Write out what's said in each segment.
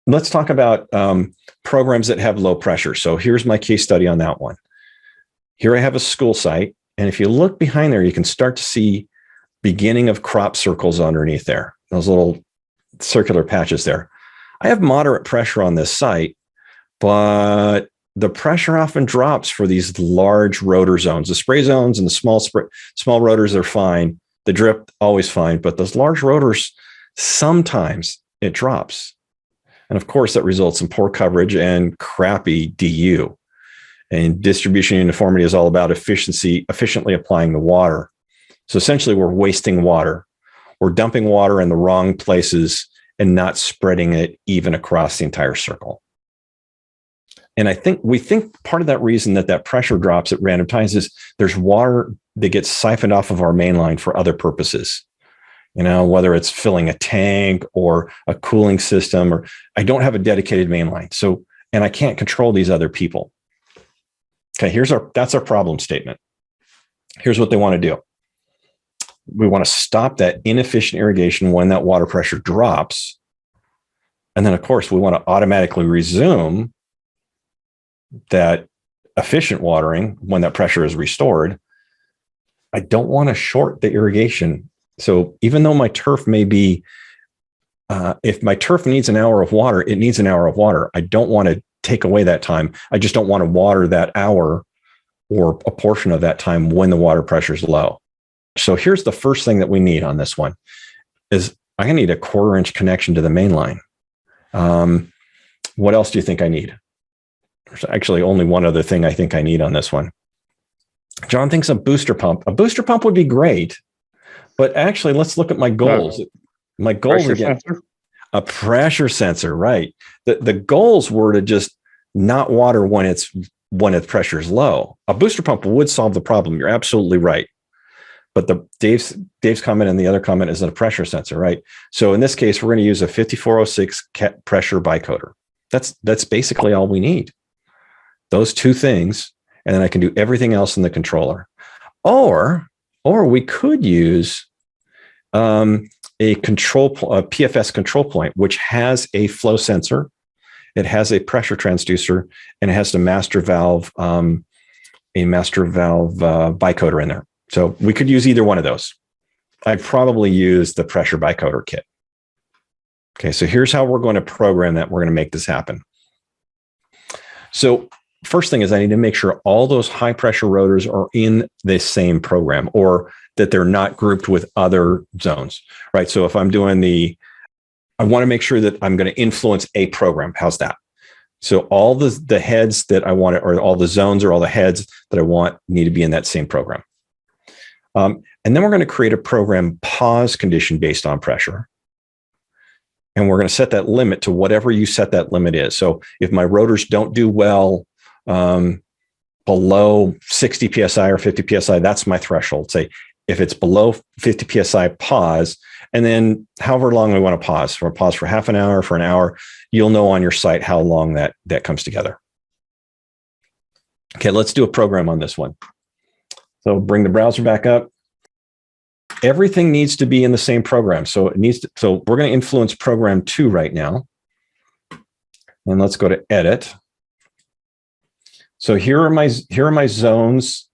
let's talk about programs that have low pressure. So here's my case study on that one. Here I have a school site. And if you look behind there, you can start to see beginning of crop circles underneath there, those little circular patches there. I have moderate pressure on this site, but the pressure often drops for these large rotor zones. The spray zones and the small rotors are fine. The drip, always fine. But those large rotors, sometimes it drops. And of course, that results in poor coverage and crappy DU. And distribution uniformity is all about efficiently applying the water. So essentially, we're wasting water. We're dumping water in the wrong places and not spreading it even across the entire circle. And we think part of that reason that pressure drops at random times is there's water that gets siphoned off of our main line for other purposes. Whether it's filling a tank or a cooling system, or I don't have a dedicated main line. So, and I can't control these other people. Okay, that's our problem statement. Here's what they want to do. We want to stop that inefficient irrigation when that water pressure drops. And then, of course, we want to automatically resume that efficient watering when that pressure is restored. I don't want to short the irrigation. So even though my turf may be, if my turf needs an hour of water, it needs an hour of water. I don't want to take away that time. I just don't want to water that hour or a portion of that time when the water pressure is low. So here's the first thing that we need on this one is I'm going to need a 1/4 inch connection to the main line. What else do you think I need? There's actually only one other thing I think I need on this one. John thinks a booster pump. A booster pump would be great, but actually let's look at my goals. My goals again, a pressure sensor, right? The goals were to just not water when the pressure is low. A booster pump would solve the problem. You're absolutely right. But Dave's comment and the other comment is a pressure sensor, right? So in this case, we're going to use a 5406 pressure bicoder. That's basically all we need. Those two things, and then I can do everything else in the controller. Or we could use a PFS control point, which has a flow sensor, it has a pressure transducer, and it has a master valve bicoder in there. So we could use either one of those. I'd probably use the pressure bicoder kit. Okay, so here's how we're going to program that. We're going to make this happen. So first thing is I need to make sure all those high pressure rotors are in the same program, or that they're not grouped with other zones, right? So if I'm doing I want to make sure that I'm going to influence a program. How's that? So all the heads that I want, or all the zones or all the heads that I want, need to be in that same program. And then we're going to create a program pause condition based on pressure. And we're going to set that limit to whatever you set that limit is. So if my rotors don't do well below 60 PSI or 50 PSI, that's my threshold. Say if it's below 50 PSI, pause. And then however long we want to pause, for half an hour, for an hour, you'll know on your site how long that comes together. Okay, let's do a program on this one. So bring the browser back up. Everything needs to be in the same program. So so we're going to influence program 2 right now. And let's go to edit. So here are my zones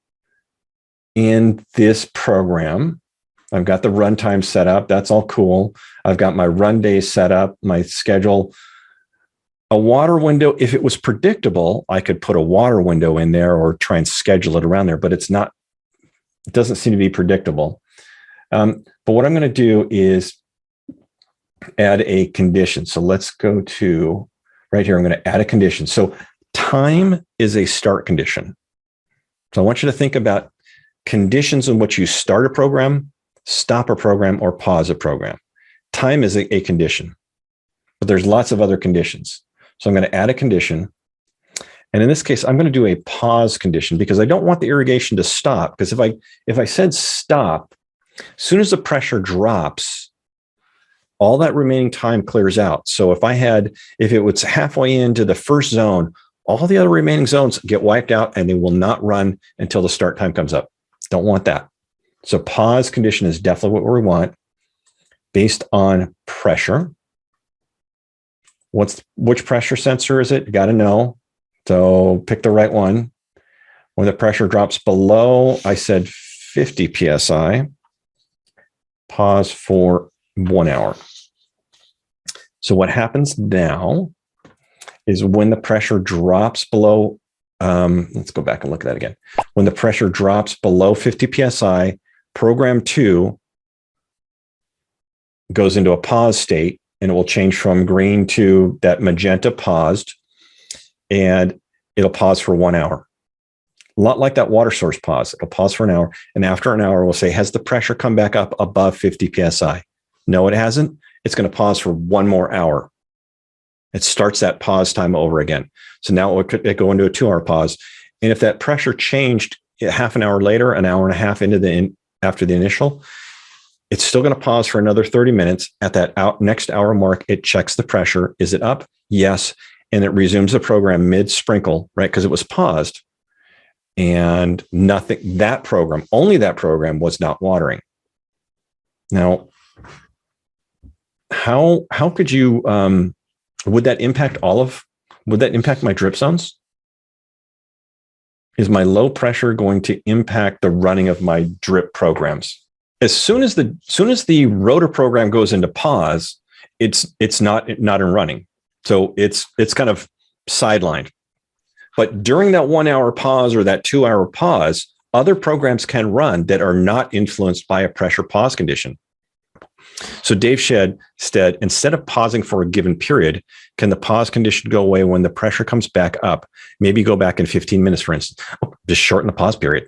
in this program. I've got the runtime set up. That's all cool. I've got my run days set up, my schedule. A water window, if it was predictable, I could put a water window in there or try and schedule it around there, but it doesn't seem to be predictable. But what I'm going to do is add a condition. So let's go to right here. I'm going to add a condition. So time is a start condition. So I want you to think about conditions in which you start a program, stop a program, or pause a program. Time is a condition, but there's lots of other conditions. So I'm going to add a condition. And in this case, I'm going to do a pause condition because I don't want the irrigation to stop. Because if I said stop, as soon as the pressure drops, all that remaining time clears out. So if it was halfway into the first zone, all the other remaining zones get wiped out and they will not run until the start time comes up. Don't want that. So pause condition is definitely what we want based on pressure. Which pressure sensor is it? You got to know. So pick the right one. When the pressure drops below, I said 50 PSI, pause for 1 hour. So what happens now is when the pressure drops below, let's go back and look at that again. When the pressure drops below 50 PSI, program 2 goes into a pause state, and it will change from green to that magenta paused, and it'll pause for 1 hour. A lot like that water source pause. It'll pause for an hour, and after an hour, we'll say, has the pressure come back up above 50 PSI? No, it hasn't. It's going to pause for 1 more hour. It starts that pause time over again. So now it could go into a 2 hour pause. And if that pressure changed half an hour later, an hour and a half after the initial, it's still going to pause for another 30 minutes. At that next hour mark, it checks the pressure. Is it up? Yes. And it resumes the program mid-sprinkle, right? Because it was paused. And only that program was not watering. Now, how could you, would that impact my drip zones? Is my low pressure going to impact the running of my drip programs? As soon as the rotor program goes into pause, it's not in running. So it's kind of sidelined. But during that 1 hour pause or that 2 hour pause, other programs can run that are not influenced by a pressure pause condition. So Dave said, instead of pausing for a given period, can the pause condition go away when the pressure comes back up? Maybe go back in 15 minutes, for instance. Just shorten the pause period.